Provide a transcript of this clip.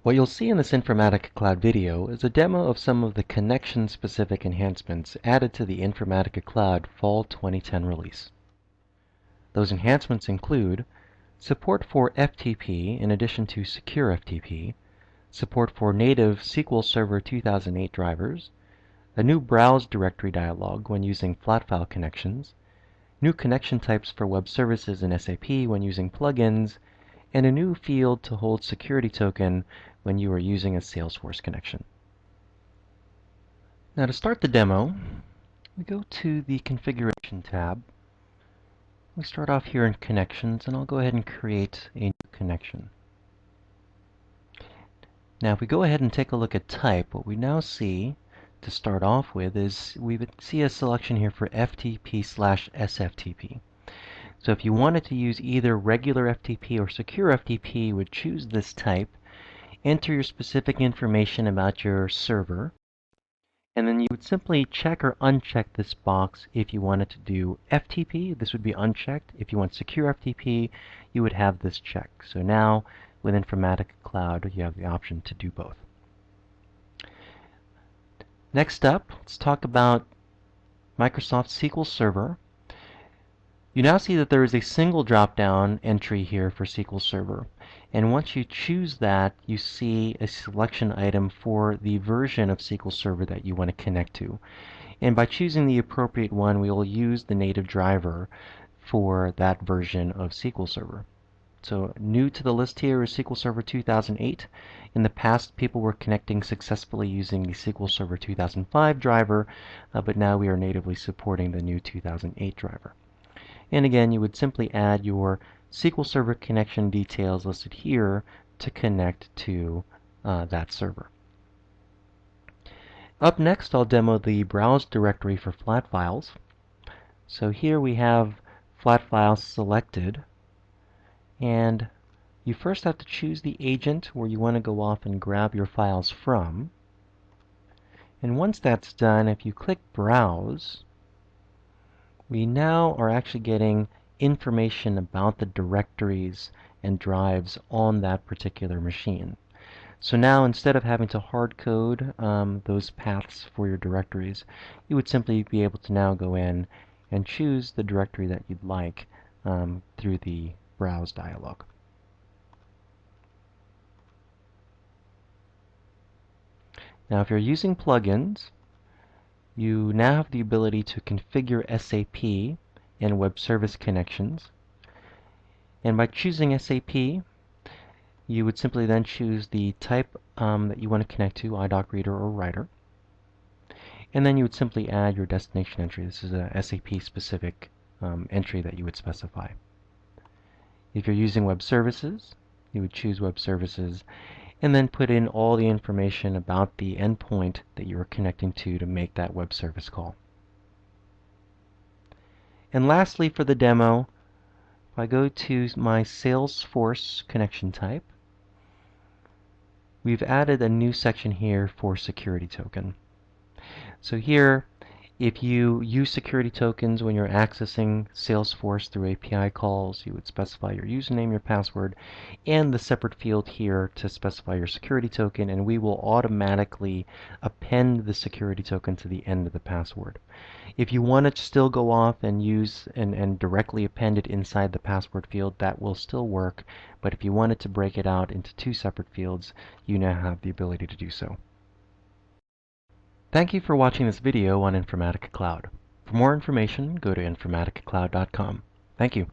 What you'll see in this Informatica Cloud video is a demo of some of the connection-specific enhancements added to the Informatica Cloud Fall 2010 release. Those enhancements include support for FTP in addition to secure FTP, support for native SQL Server 2008 drivers, a new browse directory dialog when using flat file connections, new connection types for web services in SAP when using plugins, and a new field to hold security token when you are using a Salesforce connection. Now to start the demo, we go to the Configuration tab. We start off here in Connections, and I'll go ahead and create a new connection. Now if we go ahead and take a look at type, what we now see to start off with is we would see a selection here for FTP/SFTP. So if you wanted to use either regular FTP or secure FTP, you would choose this type, enter your specific information about your server, and then you would simply check or uncheck this box if you wanted to do FTP. This would be unchecked. If you want secure FTP, you would have this checked. So now with Informatica Cloud, you have the option to do both. Next up, let's talk about Microsoft SQL Server. You now see that there is a single drop-down entry here for SQL Server. And once you choose that, you see a selection item for the version of SQL Server that you want to connect to. And by choosing the appropriate one, we will use the native driver for that version of SQL Server. So new to the list here is SQL Server 2008. In the past, people were connecting successfully using the SQL Server 2005 driver, but now we are natively supporting the new 2008 driver. And again, you would simply add your SQL Server connection details listed here to connect to that server. Up next, I'll demo the browse directory for flat files. So here we have flat files selected, and you first have to choose the agent where you want to go off and grab your files from. And once that's done, if you click Browse, we now are actually getting information about the directories and drives on that particular machine. So now instead of having to hard code those paths for your directories, you would simply be able to now go in and choose the directory that you'd like through the Browse dialog. Now if you're using plugins, you now have the ability to configure SAP and web service connections. And by choosing SAP, you would simply then choose the type that you want to connect to, iDoc Reader or Writer. And then you would simply add your destination entry. This is a SAP specific entry that you would specify. If you're using web services, you would choose web services and then put in all the information about the endpoint that you are connecting to make that web service call. And lastly, for the demo, if I go to my Salesforce connection type, we've added a new section here for security token. So here, if you use security tokens when you're accessing Salesforce through API calls, you would specify your username, your password, and the separate field here to specify your security token, and we will automatically append the security token to the end of the password. If you want to still go off and use and directly append it inside the password field, that will still work, but if you wanted to break it out into two separate fields, you now have the ability to do so. Thank you for watching this video on Informatica Cloud. For more information, go to informaticacloud.com. Thank you.